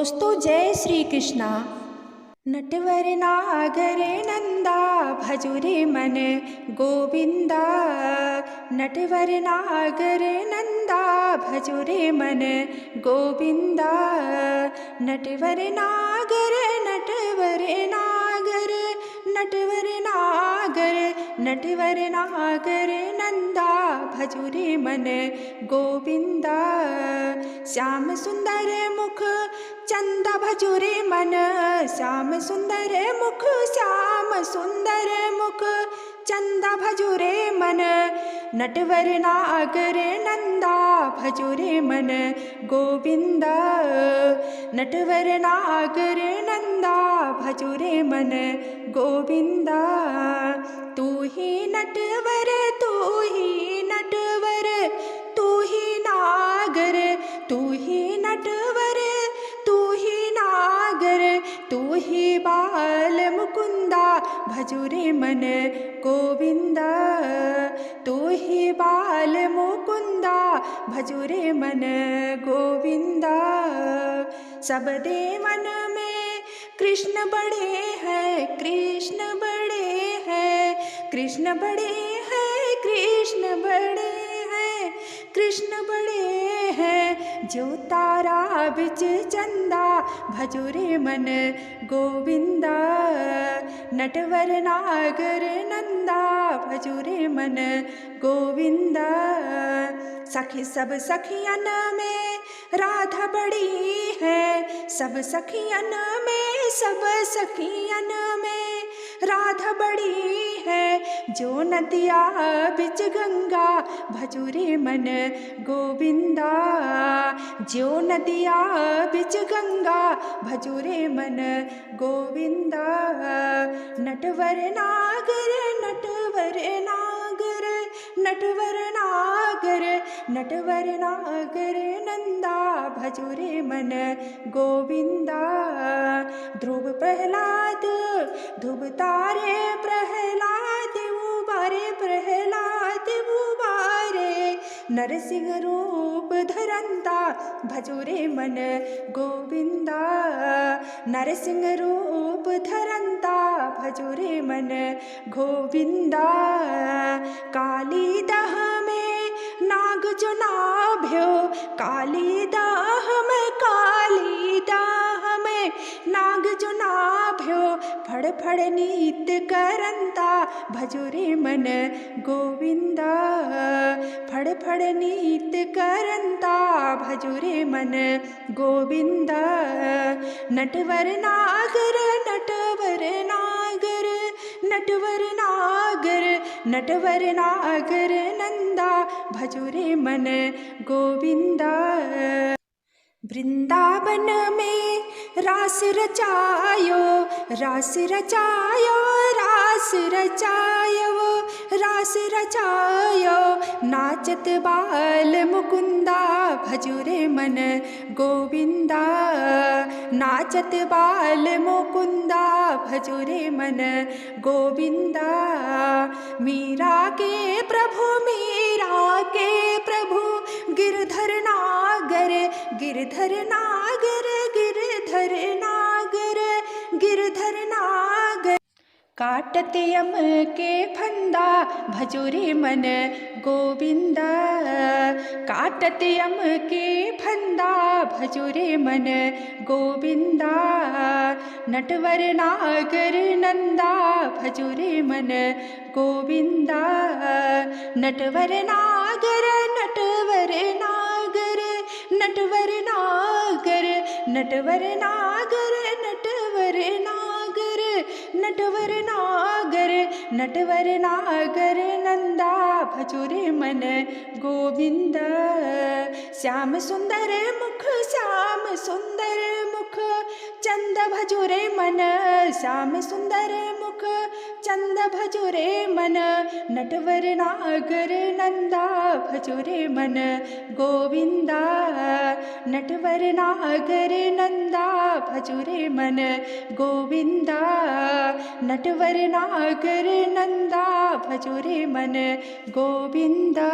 दोस्तों जय श्री कृष्णा। नटवर नागर नंदा भजुरे मन गोविंदा। नटवर नागर नंदा भजुरे मन गोविंदा। नटवर नागर नटवर नागर नटवर नागर नटवर नागर नंदा भजुरे मन गोविंदा। श्याम सुंदर मुख चंदा भजुरे मन। श्याम सुंदर मुख श्याम सुंदर मुख चंदा भजुरे मन। नटवर नागर नंदा भजुरे मन गोविंदा। नटवर नागर नंदा भजुरे मन गोविंदा। तू ही नटवर तू ही नटवर तू ही नागर तू ही नटवर तू ही नागर तू ही बाल मुकुंदा भजुरे मन गोविंदा। तू ही बाल मुकुंदा भजुरे मन गोविंदा। सब देवन में कृष्ण बड़े हैं कृष्ण बड़े हैं कृष्ण बड़े हैं कृष्ण बड़े हैं कृष्ण बड़े हैं। जो तारा बिच चंदा भजुरे मन गोविंदा। नटवर नागर नंदा भजुरे मन गोविंदा। सखी सब सखियन में राधा बड़ी है। सब सखियन में सब सखियन में राधा बड़ी है। जो नदिया बिच गंगा भजुरे मन गोविंदा। जो नदिया बिच गंगा भजुरे मन गोविंदा। नटवर नागर नटवर नागर नटवर नागर नटवर नागर नंदा भजुरे मन गोविंदा। ध्रुव प्रहलाद ध्रुव तारे प्रहलाद उबारे प्रहलाद उबारे। नरसिंह रूप धरंता भजुरे मन गोविंदा। नरसिंह रूप धरंता भजुरे मन गोविंदा। काली दाह में नाग जो नाभ्यो काली दाह में काली दाह में नाग जो नाभ्यो। फड़ फड़ नीत करंता भजुरे मन गोविंदा। फड़ फड़ नीत करंता भजुरे मन गोविंदा। नटवर नागर नटवर नागर नटवर नागर नटवर नागर नंदा भजुरे मन गोविंदा। वृंदावन में रास रचायो रास रचायो रास रचायो रास रचायो। नाचत बाल मुकुंदा भजुरे मन गोविंदा। नाचत बाल मुकुंदा भजुरे मन गोविंदा। मीरा के प्रभु गिरधर नागर गिरधर नागर गिरधर नागर गिरधर नागर। काटत यम के फंदा भजुरे मन गोविंदा। काटत यम के फंदा भजुरे मन गोविंदा। नटवर नागर नंदा भजुरे मन गोविंदा। नटवर नागर नटवर नागर नटवर नागर नटवर नागर नटवर नागर नटवर नागर नटवर नागर नंदा भजुरे मन गोविंदा। श्याम सुंदर मुख श्याम सुंदर मुख चंद भजुरे मन। श्याम सुंदर मुख चंद भजुरे मन। नटवर नागर नंदा भजुरे मन गोविंदा। नटवर नागर नंदा भजुरे मन गोविंदा। नटवर नागर नंदा भजुरे मन गोविंदा।